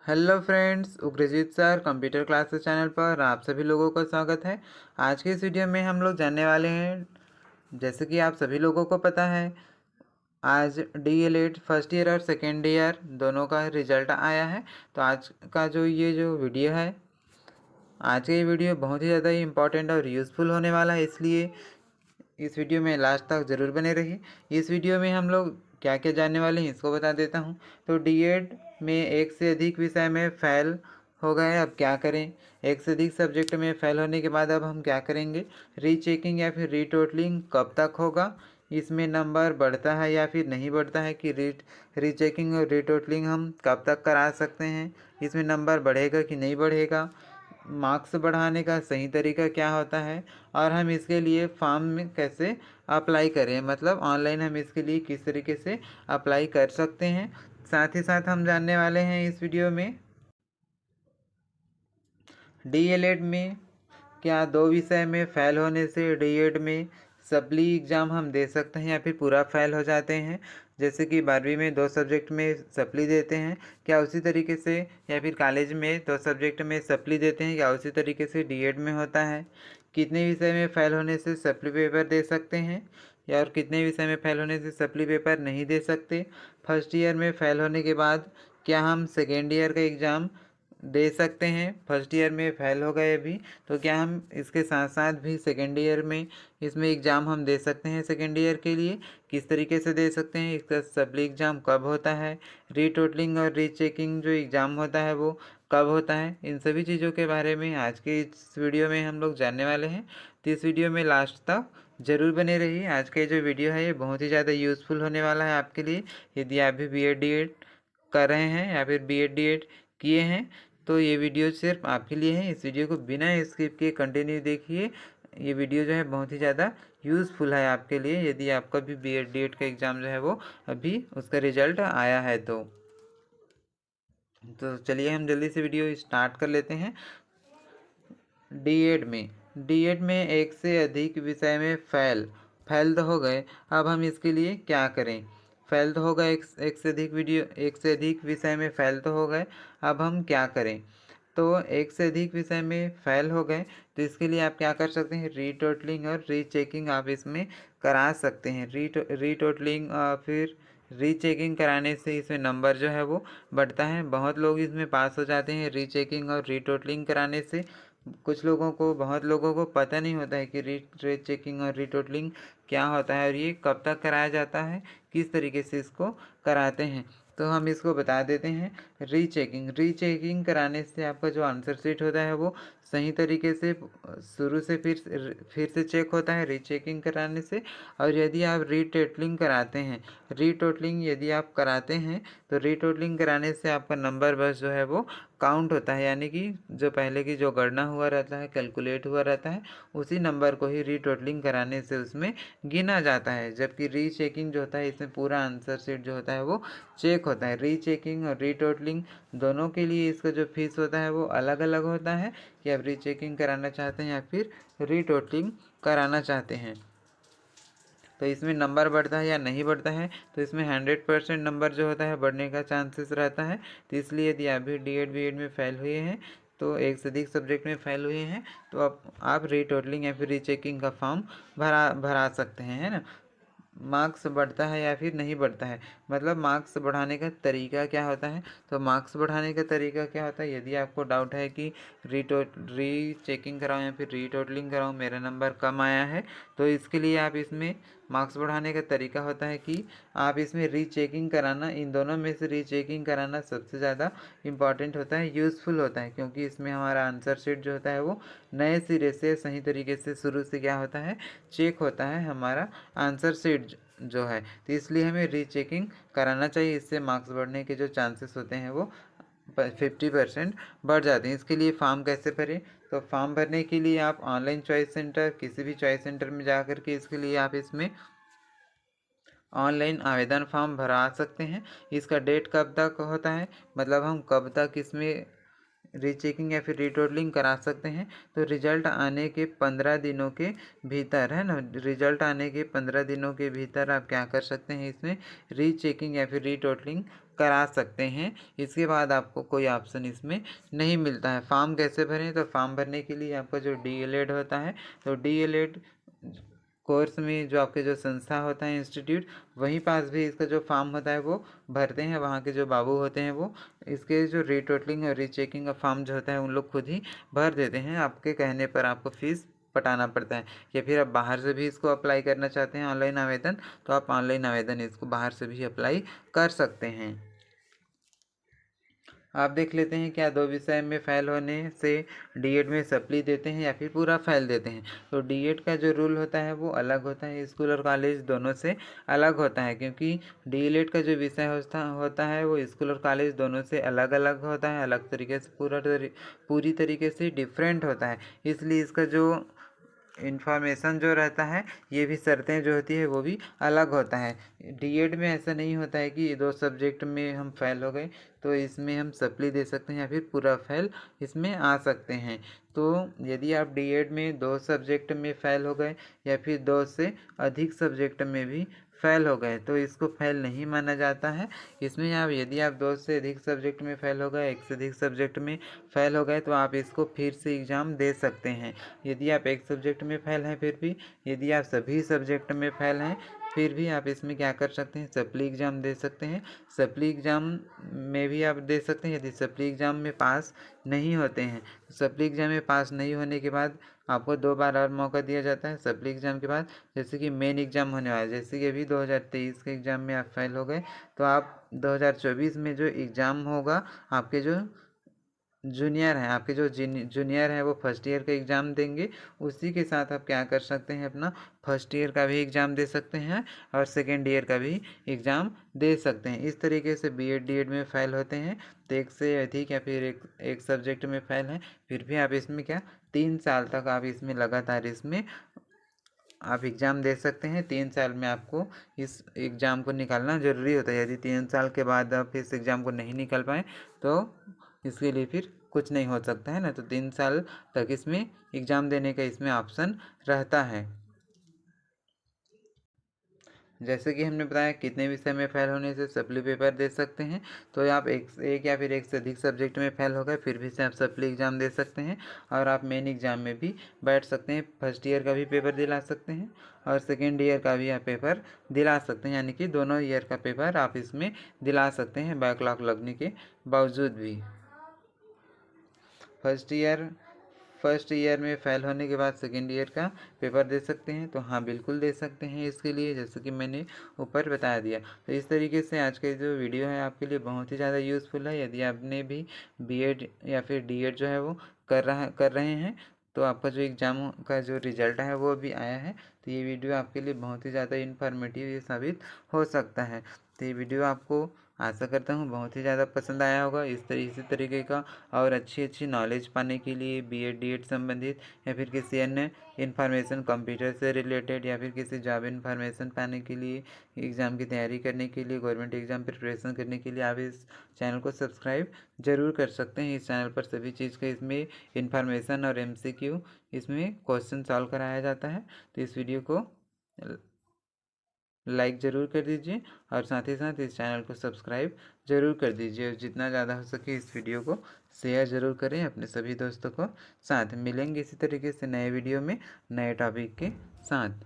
Hello friends, Ugrajit sir computer classes channel पर आप सभी लोगों का स्वागत है। आज के इस वीडियो में हम लोग जानने वाले हैं, जैसे कि आप सभी लोगों को पता है, आज डीएलएड फर्स्ट ईयर और सेकेंड ईयर दोनों का रिजल्ट आया है। तो आज का जो वीडियो है, आज का ये वीडियो बहुत ही ज़्यादा ही इम्पोर्टेंट और यूज़फुल होने वाला है, इसलिए इस वीडियो में लास्ट तक ज़रूर बने रहिए। इस वीडियो में हम लोग क्या क्या जानने वाले हैं इसको बता देता हूँ। तो डीएड में एक से अधिक विषय में फ़ेल हो गए, अब क्या करें। एक से अधिक सब्जेक्ट में फ़ेल होने के बाद अब हम क्या करेंगे। रीचेकिंग या फिर रीटोटलिंग कब तक होगा, इसमें नंबर बढ़ता है या फिर नहीं बढ़ता है, कि रीचेकिंग और रीटोटलिंग हम कब तक करा सकते हैं, इसमें नंबर बढ़ेगा कि नहीं बढ़ेगा, मार्क्स बढ़ाने का सही तरीका क्या होता है, और हम इसके लिए फॉर्म में कैसे अप्लाई करें, मतलब ऑनलाइन हम इसके लिए किस तरीके से अप्लाई कर सकते हैं। साथ ही साथ हम जानने वाले हैं इस वीडियो में डीएलएड में क्या 2 विषय में फ़ेल होने से डीएड में सप्ली एग्ज़ाम हम दे सकते हैं या फिर पूरा फ़ेल हो जाते हैं। जैसे कि 12वीं में 2 सब्जेक्ट में सप्ली देते हैं, क्या उसी तरीके से, या फिर कॉलेज में 2 सब्जेक्ट में सप्ली देते हैं, क्या उसी तरीके से डीएड में होता है। कितने विषय में फ़ेल होने से सप्ली पेपर दे सकते हैं, या और कितने विषय में फ़ेल होने से सप्ली पेपर नहीं दे सकते। फर्स्ट ईयर में फ़ेल होने के बाद क्या हम सेकेंड ईयर का एग्ज़ाम दे सकते हैं। फर्स्ट ईयर में फ़ेल हो गए अभी, तो क्या हम इसके साथ साथ भी सेकेंड ईयर में इसमें एग्ज़ाम हम दे सकते हैं। सेकेंड ईयर के लिए किस तरीके से दे सकते हैं, इसका सप्ली एग्ज़ाम कब होता है, रीटोटलिंग और रीचेकिंग जो एग्ज़ाम होता है वो कब होता है, इन सभी चीज़ों के बारे में आज के इस वीडियो में हम लोग जानने वाले हैं। तो इस वीडियो में लास्ट तक ज़रूर बने रहिए। आज का जो वीडियो है ये बहुत ही ज़्यादा यूज़फुल होने वाला है आपके लिए, यदि आप भी बी एड डी एड कर रहे हैं या फिर बी एड डी एड किए हैं, तो ये वीडियो सिर्फ आपके लिए है। इस वीडियो को बिना स्किप किए कंटिन्यू देखिए। ये वीडियो जो है बहुत ही ज़्यादा यूज़फुल है आपके लिए, यदि आपका भी बी एड डी एड का एग्ज़ाम जो है वो अभी उसका रिजल्ट आया है। तो चलिए हम जल्दी से वीडियो स्टार्ट कर लेते हैं। डीएड में एक से अधिक विषय में फ़ेल तो हो गए, अब हम इसके लिए क्या करें। फ़ेल तो हो गए, एक से अधिक विषय में फ़ेल तो हो गए, अब हम क्या करें। तो एक से अधिक विषय में फ़ेल हो गए, तो इसके लिए आप क्या कर सकते हैं, रीटोटलिंग और रीचेकिंग आप इसमें करा सकते हैं। रीटोटलिंग फिर रीचेकिंग कराने से इसमें नंबर जो है वो बढ़ता है। बहुत लोग इसमें पास हो जाते हैं रीचेकिंग और रीटोटलिंग कराने से। बहुत लोगों को पता नहीं होता है कि रीचेकिंग और रीटोटलिंग क्या होता है और ये कब तक कराया जाता है, किस तरीके से इसको कराते हैं। तो हम इसको बता देते हैं। रीचेकिंग कराने से आपका जो आंसर शीट होता है वो सही तरीके से शुरू से फिर से चेक होता है रीचेकिंग कराने से। और यदि आप रीटोटलिंग यदि आप कराते हैं, तो रीटोटलिंग कराने से आपका नंबर बस जो है वो काउंट होता है, यानी कि जो पहले की जो गणना हुआ रहता है, कैलकुलेट हुआ रहता है, उसी नंबर को ही रीटोटलिंग कराने से उसमें गिना जाता है। जबकि रीचेकिंग जो होता है, इसमें पूरा आंसर शीट जो होता है वो चेक होता है। रीचेकिंग और रीटोटलिंग दोनों के लिए इसका जो फीस होता है वो अलग अलग होता है, कि आप रीचेकिंग कराना चाहते हैं या फिर रीटोटलिंग कराना चाहते हैं। तो इसमें नंबर बढ़ता है या नहीं बढ़ता है, तो इसमें 100% नंबर जो होता है बढ़ने का चांसेस रहता है। तो इसलिए यदि आप भी डी एड बी एड में फ़ेल हुए हैं, तो एक से अधिक सब्जेक्ट में फ़ेल हुए हैं, तो आप रीटोटलिंग या फिर रीचेकिंग का फॉर्म भरा सकते हैं, है ना। मार्क्स बढ़ता है या फिर नहीं बढ़ता है, मतलब मार्क्स बढ़ाने का तरीका क्या होता है। तो मार्क्स बढ़ाने का तरीका क्या होता है, यदि आपको डाउट है कि रीचेकिंग कराऊँ या फिर रीटोटलिंग कराऊँ, मेरा नंबर कम आया है, तो इसके लिए आप इसमें मार्क्स बढ़ाने का तरीका होता है कि आप इसमें रीचेकिंग कराना, इन दोनों में से रीचेकिंग कराना सबसे ज़्यादा इम्पॉर्टेंट होता है, यूज़फुल होता है, क्योंकि इसमें हमारा आंसर शीट जो होता है वो नए सिरे से सही तरीके से शुरू से क्या होता है, चेक होता है हमारा आंसर शीट जो है। तो इसलिए हमें रीचेकिंग कराना चाहिए, इससे मार्क्स बढ़ने के जो चांसेस होते हैं वो 50% बढ़ जाते हैं। इसके लिए फॉर्म कैसे भरें, तो फॉर्म भरने के लिए आप ऑनलाइन चॉइस सेंटर, किसी भी चॉइस सेंटर में जा कर के इसके लिए आप इसमें ऑनलाइन आवेदन फॉर्म भरा सकते हैं। इसका डेट कब तक होता है, मतलब हम कब तक इसमें रीचेकिंग या फिर रीटोटलिंग करा सकते हैं, तो रिजल्ट आने के 15 दिनों के भीतर, है ना, रिजल्ट आने के 15 दिनों के भीतर आप क्या कर सकते हैं, इसमें रीचेकिंग या फिर रीटोटलिंग करा सकते हैं। इसके बाद आपको कोई ऑप्शन इसमें नहीं मिलता है। फॉर्म कैसे भरें, तो फॉर्म भरने के लिए आपका जो DLED होता है, तो DLED कोर्स में जो आपके जो संस्था होता है, इंस्टीट्यूट, वहीं पास भी इसका जो फॉर्म होता है वो भरते हैं। वहाँ के जो बाबू होते हैं वो इसके जो रीटोटलिंग और रीचेकिंग का फॉर्म जो होता है उन लोग खुद ही भर देते हैं। आपके कहने पर आपको फीस पटाना पड़ता है। या फिर आप बाहर से भी इसको अप्लाई करना चाहते हैं ऑनलाइन आवेदन, तो आप ऑनलाइन आवेदन इसको बाहर से भी अप्लाई कर सकते हैं। आप देख लेते हैं क्या 2 विषय में फेल होने से DED में सप्ली देते हैं या फिर पूरा फेल देते हैं। तो DED का जो रूल होता है वो अलग होता है, स्कूल और कॉलेज दोनों से अलग होता है, क्योंकि DLED का जो विषय होता है वो स्कूल और कॉलेज दोनों से अलग अलग होता है, अलग तरीके से पूरी तरीके से डिफरेंट होता है। इसलिए इसका जो इन्फॉर्मेशन जो रहता है, ये भी शर्तें जो होती है वो भी अलग होता है। DED में ऐसा नहीं होता है कि 2 सब्जेक्ट में हम फेल हो गए तो इसमें हम सप्ली दे सकते हैं या फिर पूरा फेल इसमें आ सकते हैं। तो यदि आप DED में 2 सब्जेक्ट में फेल हो गए या फिर 2 से अधिक सब्जेक्ट में भी फेल हो गए तो इसको फेल नहीं माना जाता है। इसमें आप यदि आप 2 से अधिक सब्जेक्ट में फेल हो गए, 1 से अधिक सब्जेक्ट में फेल हो गए, तो आप इसको फिर से एग्ज़ाम दे सकते हैं। यदि आप एक सब्जेक्ट में फेल हैं फिर भी, यदि आप सभी सब्जेक्ट में फेल हैं फिर भी आप इसमें क्या कर सकते हैं, सप्ली एग्ज़ाम दे सकते हैं। सप्ली एग्ज़ाम में भी आप दे सकते हैं। यदि सप्ली एग्ज़ाम में पास नहीं होते हैं, सप्ली एग्ज़ाम में पास नहीं होने के बाद आपको 2 बार और मौका दिया जाता है सप्ली एग्ज़ाम के बाद। जैसे कि मेन एग्ज़ाम होने वाला है, जैसे कि अभी 2023 के एग्ज़ाम में आप फेल हो गए, तो आप 2024 में जो एग्ज़ाम होगा, आपके जो जूनियर हैं, आपके जो जूनियर हैं वो फर्स्ट ईयर का एग्ज़ाम देंगे। उसी के साथ आप क्या कर सकते हैं, अपना फर्स्ट ईयर का भी एग्ज़ाम दे सकते हैं और सेकेंड ईयर का भी एग्ज़ाम दे सकते हैं। इस तरीके से BED DED में फ़ेल होते हैं तो 1 से अधिक या फिर एक सब्जेक्ट में फ़ेल हैं फिर भी आप इसमें क्या 3 साल तक आप इसमें लगातार इसमें आप एग्ज़ाम दे सकते हैं। 3 साल में आपको इस एग्ज़ाम को निकालना ज़रूरी होता है। यदि 3 साल के बाद आप इस एग्ज़ाम को नहीं निकाल पाएँ तो इसके लिए फिर कुछ नहीं हो सकता है ना। तो 3 साल तक इसमें एग्ज़ाम देने का इसमें ऑप्शन रहता है। जैसे कि हमने बताया कितने विषय में फेल होने से सप्ली पेपर दे सकते हैं, तो आप एक या फिर एक से अधिक सब्जेक्ट में फेल हो गए फिर भी से आप सप्ली एग्ज़ाम दे सकते हैं और आप मेन एग्ज़ाम में भी बैठ सकते हैं। फर्स्ट ईयर का भी पेपर दिला सकते हैं और सेकेंड ईयर का भी आप पेपर दिला सकते हैं, यानी कि दोनों ईयर का पेपर आप इसमें दिला सकते हैं बैकलॉग लगने के बावजूद भी। फर्स्ट ईयर में फ़ेल होने के बाद सेकेंड ईयर का पेपर दे सकते हैं, तो हाँ बिल्कुल दे सकते हैं इसके लिए, जैसे कि मैंने ऊपर बता दिया। तो इस तरीके से आज का जो वीडियो है आपके लिए बहुत ही ज़्यादा यूज़फुल है। यदि आपने भी BED या फिर DED जो है वो कर रहे हैं तो आपका जो एग्ज़ाम का जो रिज़ल्ट है वो भी आया है, तो ये वीडियो आपके लिए बहुत ही ज़्यादा इन्फॉर्मेटिव साबित हो सकता है। तो ये वीडियो आपको आशा करता हूँ बहुत ही ज़्यादा पसंद आया होगा। इसी तरीके का और अच्छी नॉलेज पाने के लिए BED DED संबंधित या फिर किसी अन्य इन्फॉर्मेशन कंप्यूटर से रिलेटेड या फिर किसी जॉब इन्फॉर्मेशन पाने के लिए, एग्ज़ाम की तैयारी करने के लिए, गवर्नमेंट एग्ज़ाम प्रिपरेशन करने के लिए आप इस चैनल को सब्सक्राइब ज़रूर कर सकते हैं। इस चैनल पर सभी चीज़ का इसमें इन्फॉर्मेशन और MCQ इसमें क्वेश्चन सॉल्व कराया जाता है। तो इस वीडियो को लाइक ज़रूर कर दीजिए और साथ ही साथ इस चैनल को सब्सक्राइब ज़रूर कर दीजिए और जितना ज़्यादा हो सके इस वीडियो को शेयर ज़रूर करें अपने सभी दोस्तों को साथ। मिलेंगे इसी तरीके से नए वीडियो में नए टॉपिक के साथ।